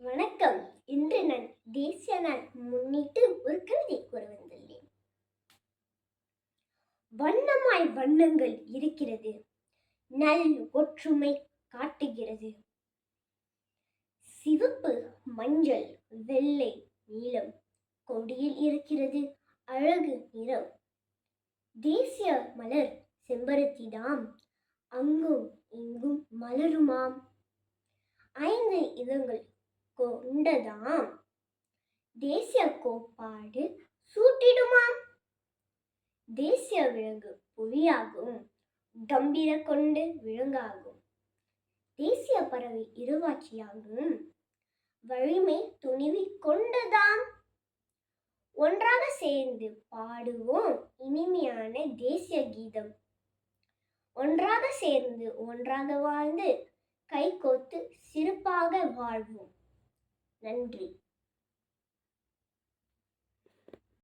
வணக்கம். இன்று நான் தேசிய நாள் முன்னிட்டு ஒரு கவிதை கூற வந்துள்ளேன். வண்ணமாய் வண்ணங்கள் இருக்கிறது, நல் ஒற்றுமை காட்டுகிறது. சிவப்பு, மஞ்சள், வெள்ளை, நீலம் கொடியில் இருக்கிறது அழகு நிறம். தேசிய மலர் செம்பருத்திதாம், அங்கும் இங்கும் மலருமாம். 5 இதழ்கள் கொண்டதாம், தேசிய கோட்பாடு சூட்டிடுமாம். தேசிய விலங்கு புலியாகும், கம்பீர கொண்டு விலங்காகும். தேசிய பறவை இருவாட்சியாகும், வலிமை துணிவி கொண்டதாம். ஒன்றாக சேர்ந்து பாடுவோம் இனிமையான தேசிய கீதம். ஒன்றாக சேர்ந்து ஒன்றாக வாழ்ந்து கைகோத்து சிறப்பாக வாழ்வோம். நன்றி.